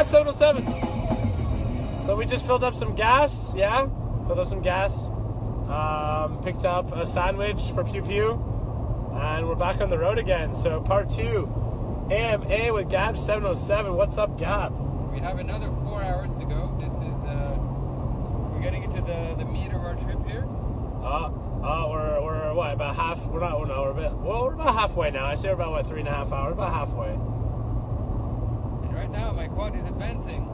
GAB707. So we just filled up some gas, yeah? Filled up some gas. Picked up a sandwich for Pew Pew. And we're back on the road again. So part 2, AMA with GAB707. What's up, Gab? We have another 4 hours to go. This is, we're getting into the meat of our trip here. We're what, about half? We're not, no, we're about halfway now. I say we're about, what, 3.5 hours? About halfway. And right now, my quad is advancing.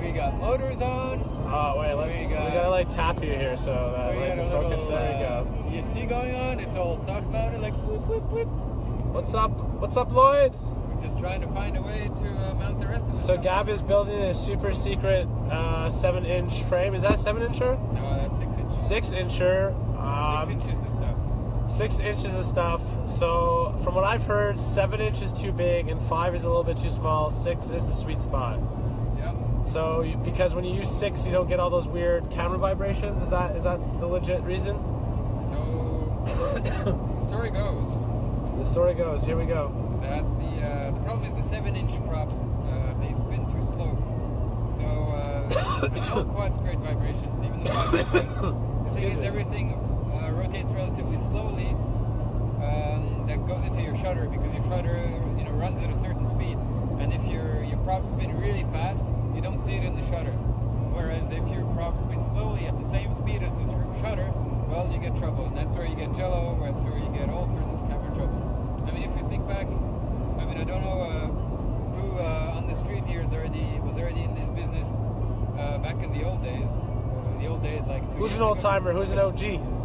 We got motors on. Oh, wait, we gotta, like, tap you here so that, like, the focus, little, there we go. You see going on? It's all soft mounted, like, whoop, whoop, whoop. What's up, Lloyd? We're just trying to find a way to mount the rest of the So stuff. Gab is building a super secret 7-inch frame. Is that 7-incher? No, that's 6-inch. 6-incher. 6 inches of stuff. 6 inches of stuff. So from what I've heard, 7 inches is too big and 5 is a little bit too small. 6 is the sweet spot. Yeah. So because when you use 6, you don't get all those weird camera vibrations. Is that the legit reason? So the story goes. The story goes. Here we go. That the problem is the 7-inch props. They spin too slow. So all quads create vibrations, even the 5-inch. The thing is, everything rotates relatively slowly. That goes into your shutter because your shutter, runs at a certain speed. And if your props spin really fast, you don't see it in the shutter. Whereas if your props spin slowly at the same speed as the shutter, well, you get trouble, and that's where you get jello, or that's where you get all sorts of camera trouble. I mean, if you think back, I don't know who on the stream here was already in this business back in the old days. Like 2 years ago. Who's an old timer? Who's an OG?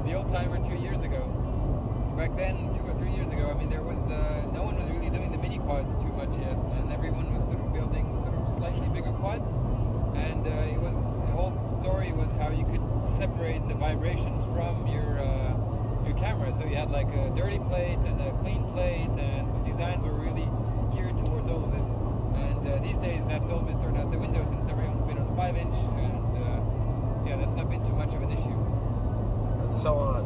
The old timer 2 years ago. Back then, 2 or 3 years ago, I mean, there was no one was really doing the mini quads too much yet, and everyone was sort of building sort of slightly bigger quads. And the whole story was how you could separate the vibrations from your camera. So you had like a dirty plate and a clean plate, and the designs were really geared towards all of this. And these days, that's all been thrown out the window since everyone's been on 5-inch, and that's not been too much of an issue. And so on.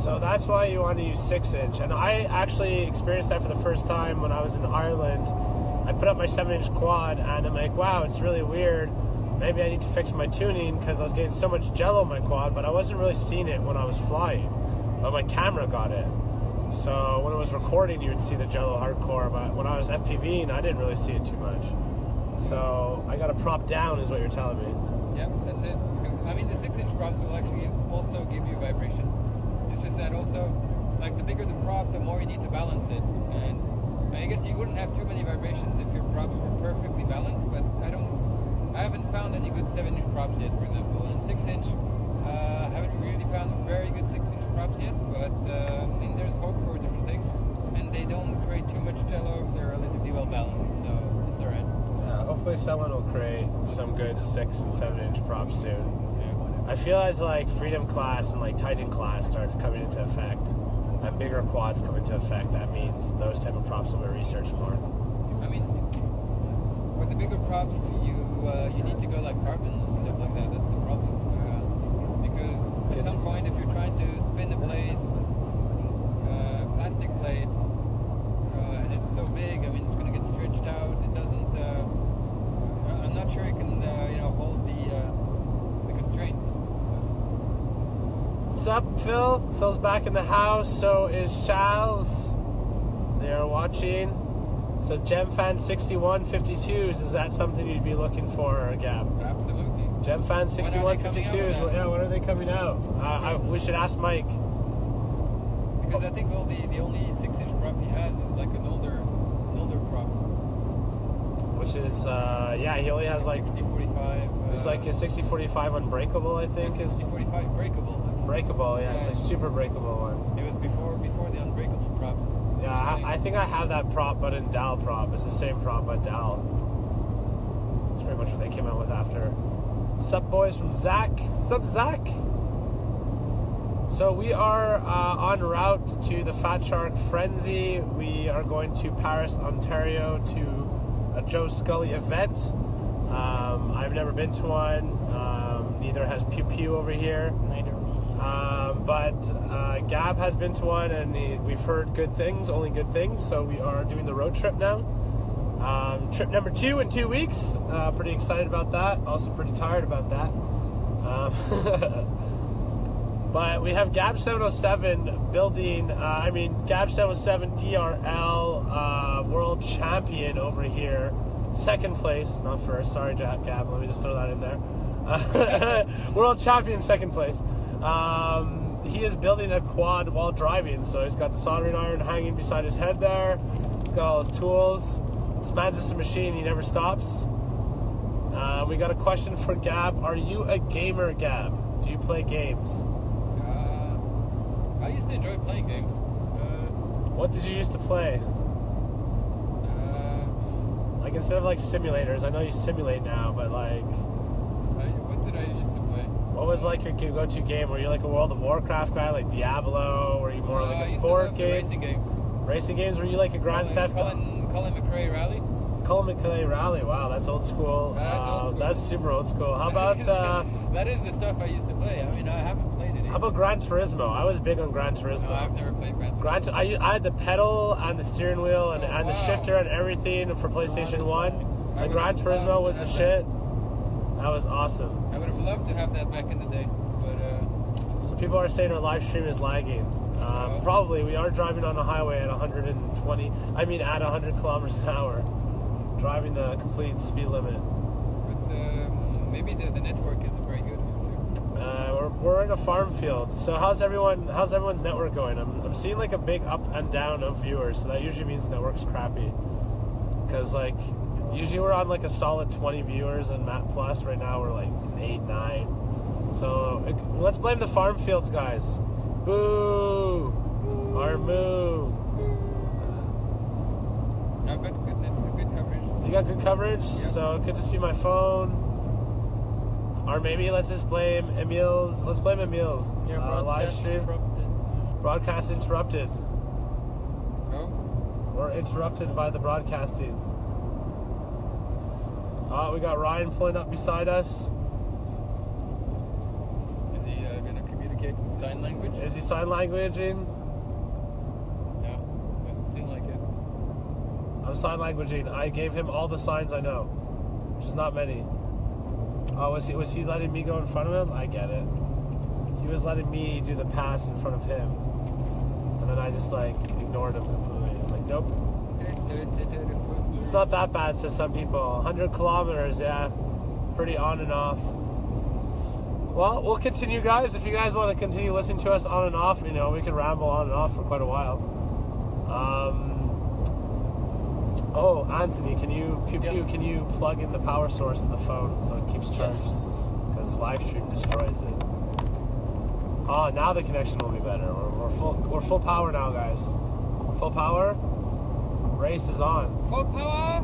So that's why you want to use 6-inch. And I actually experienced that for the first time when I was in Ireland. I put up my 7-inch quad, and I'm like, wow, it's really weird. Maybe I need to fix my tuning because I was getting so much jello on my quad, but I wasn't really seeing it when I was flying. But my camera got it. So when it was recording, you would see the jello hardcore, but when I was FPVing, I didn't really see it too much. So I got to prop down is what you're telling me. Yeah, that's it. Because, I mean, the 6-inch props will actually also give you vibrations. It's just that also, like, the bigger the prop, the more you need to balance it. And I guess you wouldn't have too many vibrations if your props were perfectly balanced, but I haven't found any good 7-inch props yet, for example. And 6-inch, I haven't really found very good 6-inch props yet, but I mean, there's hope for different things. And they don't create too much jello if they're relatively well balanced, so it's alright. Yeah, hopefully someone will create some good 6 and 7-inch props soon. Yeah. I feel as like Freedom class and like Titan class starts coming into effect, and bigger quads come into effect, that means those type of props will be researched more. I mean, with the bigger props, you need to go like carbon and stuff like that. That's the problem. Because at some point, if you're trying to spin a blade, plastic blade, and it's so big, I mean, it's going to get stretched out. It doesn't. I'm not sure it can, hold the constraints. What's up, Phil? Phil's back in the house. So is Charles. They are watching. So GemFan6152s, is that something you'd be looking for, Gab? Absolutely. GemFan6152s, when are they coming out? We should ask Mike. Because I think the only 6-inch prop he has is like an older prop. Which is, he only has like 6045. It's like a 6045 unbreakable, I think. 6045 breakable. Breakable, yeah, it's like super breakable one. It was before the unbreakable props. Yeah, I think I have that prop, but in DAL prop. It's the same prop, but DAL. It's pretty much what they came out with after. What's up, boys, from Zach? What's up, Zach? So we are en route to the FatShark Frenzy. We are going to Paris, Ontario to a Joe Scully event. I've never been to one. Neither has Pew Pew over here. But Gab has been to one, and we've heard good things, only good things. So we are doing the road trip now. Trip number 2 in 2 weeks. Pretty excited about that. Also pretty tired about that. But we have GAB707 building, GAB707 DRL world champion over here. Second place, not first. Sorry, Gab. Let me just throw that in there. World champion, second place. He is building a quad while driving, so he's got the soldering iron hanging beside his head there. He's got all his tools. This man's just a machine. He never stops. We got a question for Gab. Are you a gamer, Gab? Do you play games? I used to enjoy playing games. What did you used to play? Like instead of like simulators, I know you simulate now, but like... What did I used to play? What was like your go-to game? Were you like a World of Warcraft guy, like Diablo? Were you more like a sport game? Racing games. Racing games? Were you like a Grand Theft? Colin McRae Rally. Colin McRae Rally. Wow, that's old school. That's old school. That's super old school. How about? That is the stuff I used to play. I mean, I haven't played it. How about Gran Turismo? I was big on Gran Turismo. No, I've never played Gran Turismo. I had the pedal and the steering wheel and the shifter and everything for PlayStation 1. And Gran Turismo was the shit. That was awesome. I would have loved to have that back in the day, but... So people are saying our live stream is lagging. Probably. We are driving on the highway at 100 kilometers an hour. Driving the complete speed limit. But maybe the network isn't very good here too. We're in a farm field. So how's everyone's network going? I'm seeing like a big up and down of viewers. So that usually means the network's crappy. Because like usually we're on like a solid 20 viewers and Matt Plus. Right now we're like 8, 9. So let's blame the farm fields, guys. Boo! Boo. Our moo. I've got good coverage. You got good coverage? Yep. So it could just be my phone. Or maybe let's just blame Emil's. Let's blame Emil's live stream. Broadcast interrupted. Oh? We're interrupted by the broadcasting. We got Ryan pulling up beside us. Is he going to communicate in sign language? Is he sign languaging? No, doesn't seem like it. I'm sign languaging. I gave him all the signs I know, which is not many. Was he letting me go in front of him? I get it. He was letting me do the pass in front of him, and then I just like ignored him completely. It's like, nope. It's not that bad, says some people. 100 kilometers, yeah, pretty on and off. Well, we'll continue, guys. If you guys want to continue listening to us on and off, we can ramble on and off for quite a while. Oh, Anthony, can you plug in the power source in the phone so it keeps charged? Because live stream destroys it. Oh, now the connection will be better. We're full power now, guys. Full power. Race is on. Full power.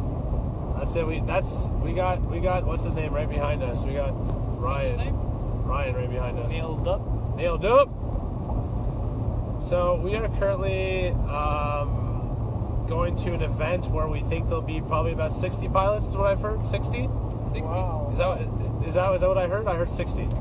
That's it. We got what's his name right behind us. We got Ryan. What's his name? Ryan right behind us. Nailed up. So we are currently going to an event where we think there'll be probably about 60 pilots, is what I've heard. 60? 60? Wow. Is that what I heard? I heard 60. That's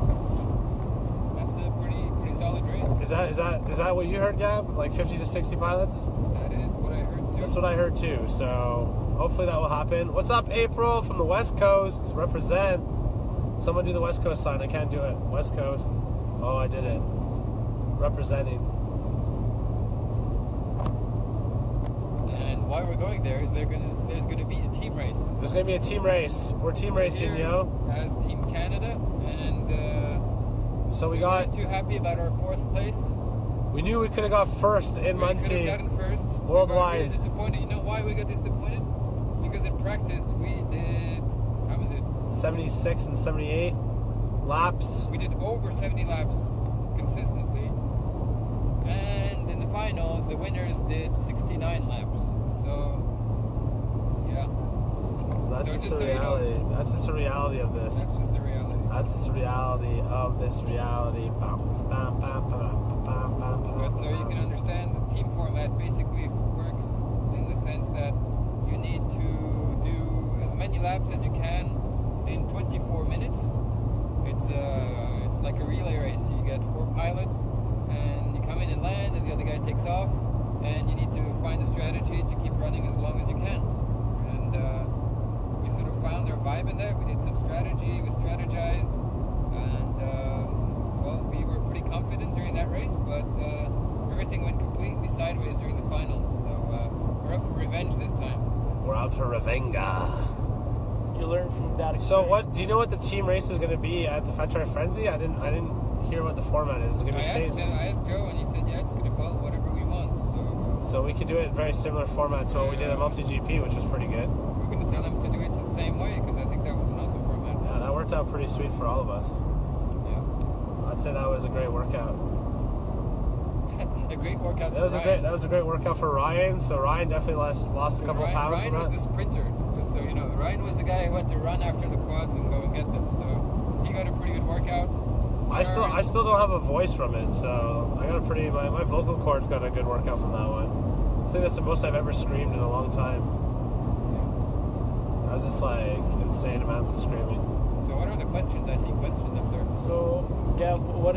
a pretty solid race. Is that what you heard, Gab? Like 50 to 60 pilots? That is what I heard too. That's what I heard too. So hopefully that will happen. What's up, April from the West Coast? Represent. Someone do the West Coast sign. I can't do it. West Coast. Oh, I did it. Representing. And while we're going there, there's going to be a team race. There's going to be a team race. We're team racing, yo. As Team Canada, and so we weren't too happy about our 4th place. We knew we could have got first in Muncie. We could have gotten first. Worldwide. We got really disappointed. You know why we got disappointed? Because in practice we did, how was it? 76 and 78 laps. We did over 70 laps consistently. And in the finals, the winners did 69 laps. So, yeah. So that's just the reality. That's just the reality of this. That's just the reality. That's just the reality of this reality. But so you can understand, the team format basically works in the sense that you need to do as many laps as you can in 24 minutes. It's like a relay race. You get 4 pilots, and you come in and land, and the other guy takes off, and you need to find a strategy to keep running as long as you can. And and we sort of found our vibe in that. We did some strategy, we strategized, and well, we were pretty confident during that race, but everything went completely sideways during the finals. So we're up for revenge this time. We're out for revenga. You learn from that experience. So what? Do you know what the team race is going to be at the FatShark Frenzy? I didn't hear what the format is. Is it going to be I asked Joe, and he said, yeah, it's going to be whatever we want. So we could do it very similar format to what we did at MultiGP, which was pretty good. We're going to tell him to do it the same way, because I think that was an awesome format. Yeah, that worked out pretty sweet for all of us. Yeah. I'd say that was a great workout. A great workout That was for Ryan. That was a great workout for Ryan. So Ryan definitely lost a couple pounds. Ryan was the sprinter, just so you know. Ryan was the guy who had to run after the quads and go and get them. So he got a pretty good workout. I still don't have a voice from it, so I got a pretty my vocal cords got a good workout from that one. I think that's the most I've ever screamed in a long time. I was just like insane amounts of screaming. So what are the questions? I see questions up there. So, Gab, what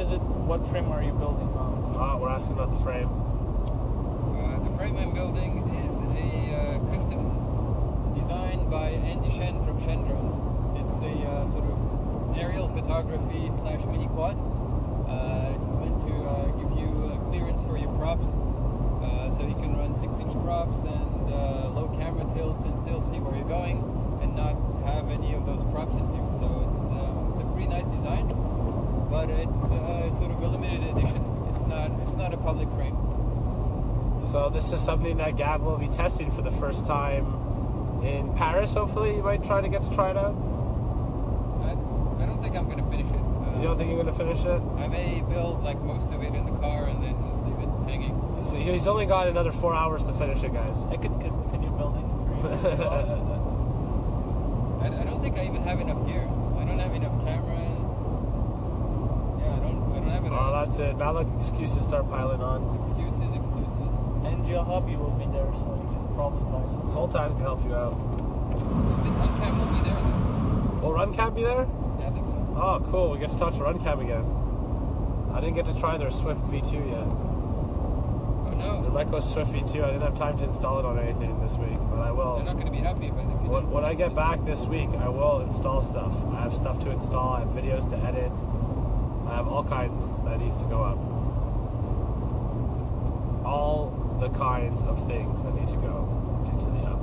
frame are you building on? We're asking about the frame. The frame I'm building is a custom design by Andy Shen from Shen Drones. It's a sort of aerial photography / mini quad. It's meant to give you clearance for your props, so you can run 6-inch props and low camera tilts and still see where you're going and not have any of those props in view. So it's a pretty nice design, but it's sort of a limited edition. It's not a public frame. So this is something that Gab will be testing for the first time in Paris. Hopefully, you might try it out. I don't think I'm going to finish it. You don't think you're going to finish it? I may build like most of it in the car and then just leave it hanging. So he's only got another 4 hours to finish it, guys. I could continue building it for you. I don't think I even have enough gear. I don't have enough cameras. Yeah, I don't have enough. Oh, that's it. Now look, excuses start piling on. Excuses. And Geo Hobby will be there, so you can probably buy some. Sultan can help you out. The Runcam will be there then. Will Runcam be there? Yeah, I think so. Oh, cool. We get to talk to Runcam again. I didn't get to try their Swift V2 yet. Oh no. Their Micro Swift V2. I didn't have time to install it on anything this week, but I will. They're not going to be happy about it if you don't. When I get back this week, I will install stuff. I have stuff to install. I have videos to edit. I have all kinds that needs to go up. All the kinds of things that need to go into the app.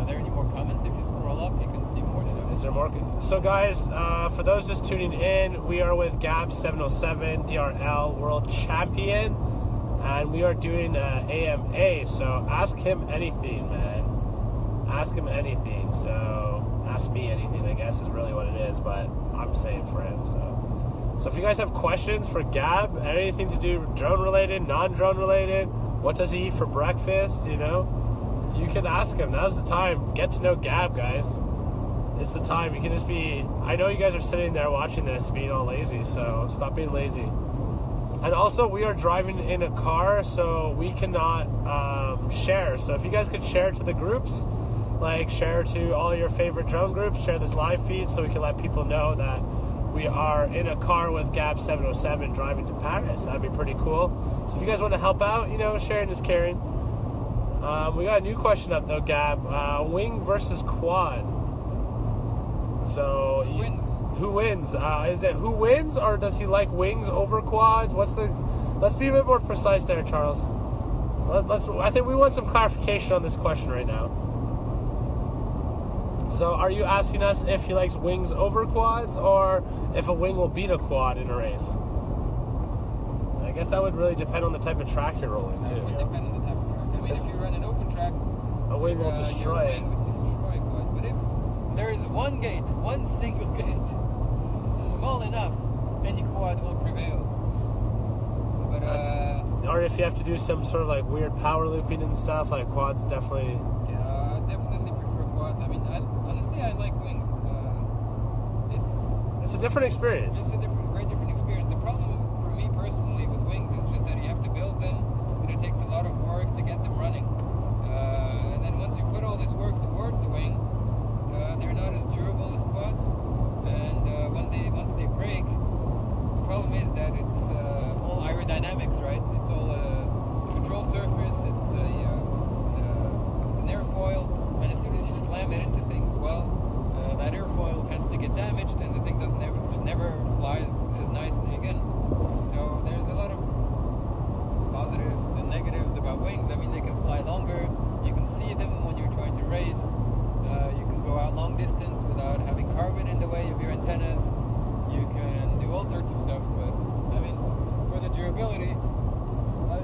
Are there any more comments? If you scroll up, you can see more stuff. Is there more? So guys, for those just tuning in, we are with GAB707 DRL World Champion, and we are doing AMA. So ask him anything, man. Ask him anything. So ask me anything, I guess, is really what it is, but I'm saying for him. So if you guys have questions for Gab, anything to do drone related, non-drone related, what does he eat for breakfast, you know, you can ask him. Now's the time. Get to know Gab, guys. It's the time. You can just be, I know you guys are sitting there watching this being all lazy, so stop being lazy. And also, we are driving in a car, so we cannot share. So if you guys could share to the groups, like share to all your favorite drone groups, share this live feed so we can let people know that we are in a car with GAB707 driving to Paris. That'd be pretty cool. So if you guys want to help out, you know, sharing is caring. We got a new question up though, Gab. Wing versus quad. So who wins? Is it who wins, or does he like wings over quads? Let's be a bit more precise there, Charles. I think we want some clarification on this question right now. So are you asking us if he likes wings over quads, or if a wing will beat a quad in a race? I guess that would really depend on the type of track you're rolling too. It would depend on the type of track. I mean, if you run an open track, a wing will destroy. Your wing would destroy a quad. But if there is one gate, one single gate, small enough, any quad will prevail. But or if you have to do some sort of like weird power looping and stuff, like quads definitely. Definitely prefer quads. I mean, honestly, I like wings. It's a different experience. It's a very different experience. The problem for me personally with wings is just that you have to build them, and it takes a lot of work to get them running. And then once you put all this work towards the wing, they're not as durable as quads. And once they break, the problem is that it's all aerodynamics, right? It's all control surface. It's damaged, and the thing never flies as nicely again. So there's a lot of positives and negatives about wings. I mean, they can fly longer. You can see them when you're trying to race. You can go out long distance without having carbon in the way of your antennas. You can do all sorts of stuff, but I mean, for the durability,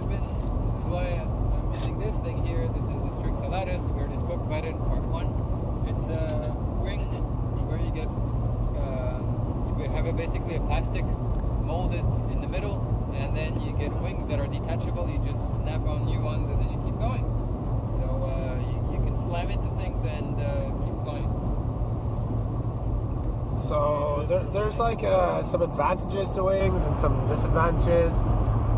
this is why I'm using this thing here. This is the Strix Alatus. We already spoke about it in part 1. It's a wing where you get, you have basically a plastic molded in the middle, and then you get wings that are detachable. You just snap on new ones and then you keep going. So you can slam into things and keep flying. So there's like some advantages to wings and some disadvantages.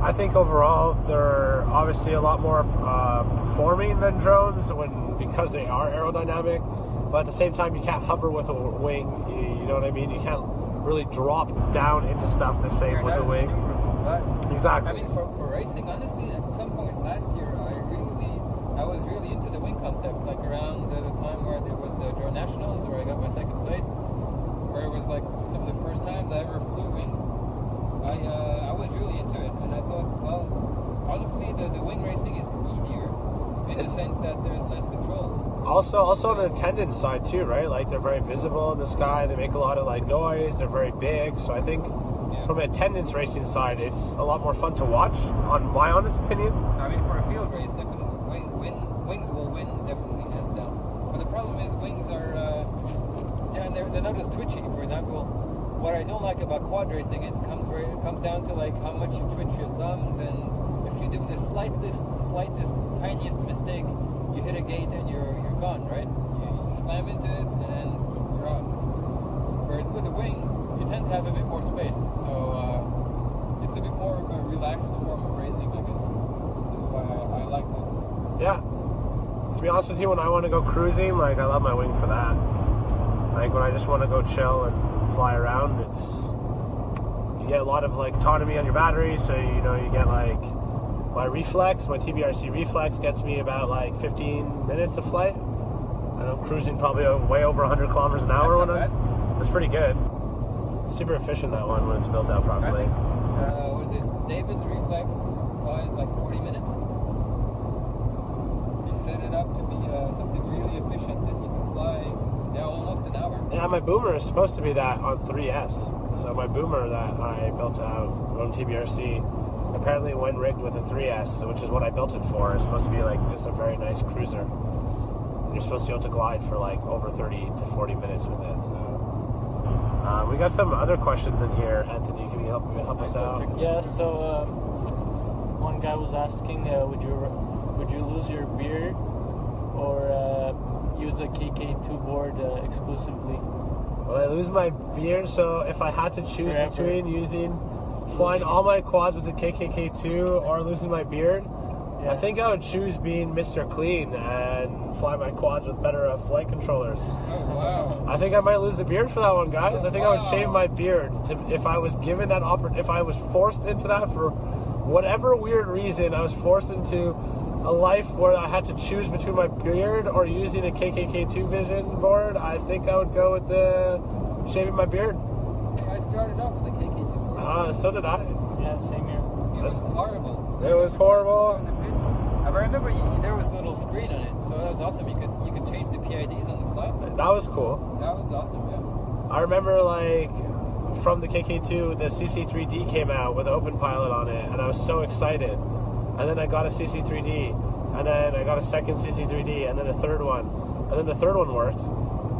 I think overall they're obviously a lot more performing than drones because they are aerodynamic. But at the same time, you can't hover with a wing. You know what I mean? You can't really drop down into stuff the same with a wing. Exactly. I mean, for racing, honestly, at some point last year, I was really into the wing concept. Like around the time where there was Drone Nationals, where I got my second place, where it was like some of the first times I ever flew wings. I was really into it, and I thought, well, honestly, the wing racing is easier in the sense that there's less controls. Also on the attendance side too, right? Like they're very visible in the sky. They make a lot of like noise. They're very big. So I think from an attendance racing side, it's a lot more fun to watch. On my honest opinion. I mean, for a field race, definitely wings will win, definitely hands down. But the problem is wings are, and they're not as twitchy. For example, what I don't like about quad racing, it comes down to like how much you twitch your thumbs, and if you do the slightest, tiniest mistake, you hit a gate and you're gone, right? You slam into it and you're on. Whereas with a wing, you tend to have a bit more space, so it's a bit more of a relaxed form of racing, I guess. That's why I liked it. Yeah. To be honest with you, when I want to go cruising, like I love my wing for that. Like when I just want to go chill and fly around, you get a lot of like autonomy on your battery, so you get like my reflex, my TBRC reflex gets me about like 15 minutes of flight. And I'm cruising probably way over 100 kilometers an hour. It's pretty good. Super efficient, that one, when it's built out properly. I think, was it David's reflex flies like 40 minutes? He set it up to be something really efficient, and he can fly almost an hour. Yeah, my boomer is supposed to be that on 3S. So my boomer that I built out on TBRC apparently when rigged with a 3S, which is what I built it for, is supposed to be like just a very nice cruiser. And you're supposed to be able to glide for like over 30 to 40 minutes with it. So we got some other questions in here. Anthony, can you help us out? Yeah. So one guy was asking, would you lose your beard or use a KK2 board exclusively? Well, I lose my beard, so if I had to choose between flying all my quads with the KKK2 or losing my beard, I think I would choose being Mr. Clean and fly my quads with better flight controllers. Oh, wow. I think I might lose the beard for that one, guys. I think I would shave my beard if I was given that if I was forced into that for whatever weird reason. I was forced into a life where I had to choose between my beard or using a KKK2 vision board. I think I would go with the shaving my beard. I started off with a KK2 board. So did I. Yeah, same here. It was horrible. It was horrible. I remember there was a little screen on it, so that was awesome. You could change the PIDs on the fly. That was cool. That was awesome, yeah. I remember like from the KK2, the CC3D came out with open pilot on it, and I was so excited. And then I got a CC3D, and then I got a second CC3D, and then a third one, and then the third one worked.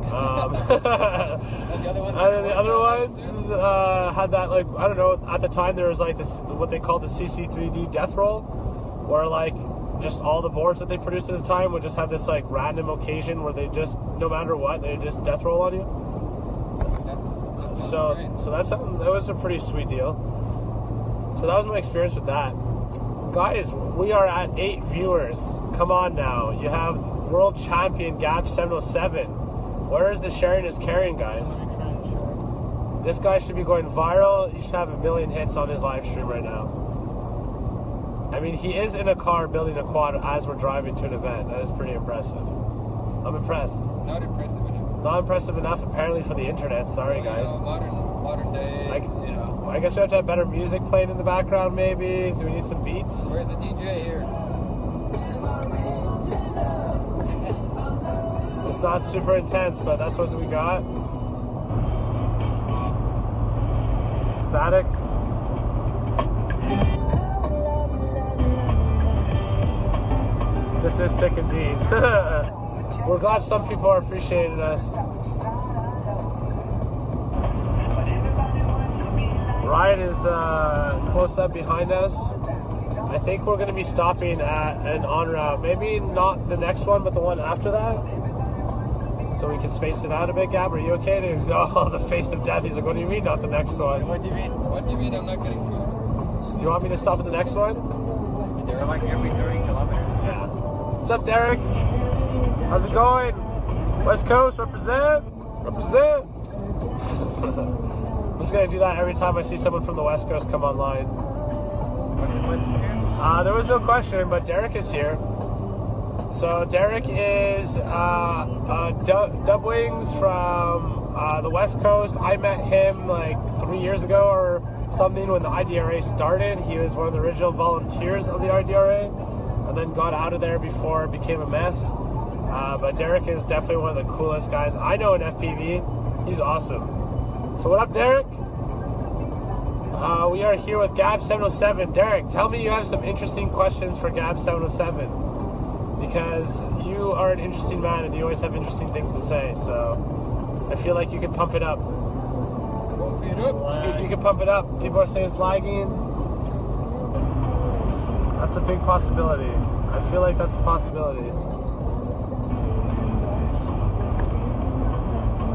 And the other ones, had that, like, I don't know, at the time there was like this, what they called the CC3D death roll, where like just all the boards that they produced at the time would just have this like random occasion where they just, no matter what, they just death roll on you. So that was a pretty sweet deal. So that was my experience with that. Guys, we are at 8 viewers. Come on now. You have world champion GAB707. Where is the sharing is carrying, guys? This guy should be going viral. He should have 1 million hits on his live stream right now. I mean, he is in a car building a quad as we're driving to an event. That is pretty impressive. I'm impressed. Not impressive enough. Not impressive enough, apparently, for the internet. Sorry, You know, guys. modern days, Like- you know. I guess we have to have better music playing in the background, maybe. Do we need some beats? Where's the DJ here? It's not super intense, but that's what we got. Static. This is sick indeed. We're glad some people are appreciating us. Ryan is close up behind us. I think we're going to be stopping at an on route. Maybe not the next one, but the one after that. So we can space it out a bit, Gab. Are you okay? Oh, the face of death. He's like, what do you mean not the next one? What do you mean? What do you mean I'm not getting food? Do you want me to stop at the next one? They're like every 30 kilometers. Yeah. What's up, Derek? How's it going? West Coast, represent! Represent! I'm just going to do that every time I see someone from the West Coast come online. What's the question here? There was no question, but Derek is here. So Derek is Dub Wings from the West Coast. I met him like 3 years ago or something when the IDRA started. He was one of the original volunteers of the IDRA and then got out of there before it became a mess. But Derek is definitely one of the coolest guys I know in FPV. He's awesome. So what up, Derek? We are here with GAB707. Derek, tell me you have some interesting questions for GAB707. Because you are an interesting man and you always have interesting things to say. So I feel like you can pump it up. Pump it up. You can pump it up. People are saying it's lagging. That's a big possibility. I feel like that's a possibility.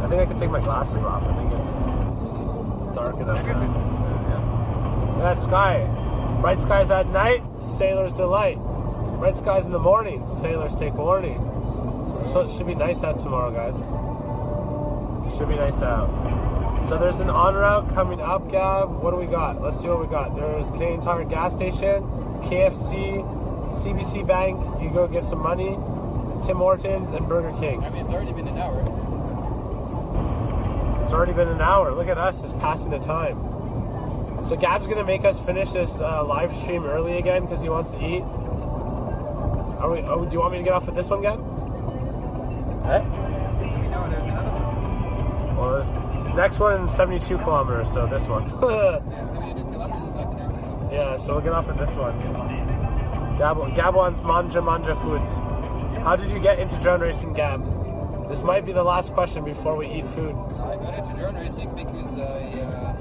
I think I can take my glasses off. I think it's dark enough. I guess it's, Yeah, sky. Bright skies at night, sailors delight. Bright skies in the morning, sailors take warning. So it should be nice out tomorrow, guys. Should be nice out. So there's an on route coming up, Gab. What do we got? Let's see what we got. There's Canadian Tire gas station, KFC, CBC Bank. You go get some money, Tim Hortons, and Burger King. I mean, it's already been an hour. It's already been an hour. Look at us, just passing the time. So Gab's gonna make us finish this live stream early again because he wants to eat. Do you want me to get off with this one, Gab? No, there's another one. Well, there's next one in 72 kilometers, so this one. Yeah, 72 kilometers is like an hour and a half. Yeah, so we'll get off at this one. Gab wants manja foods. How did you get into drone racing, Gab? This might be the last question before we eat food. I got into drone racing because I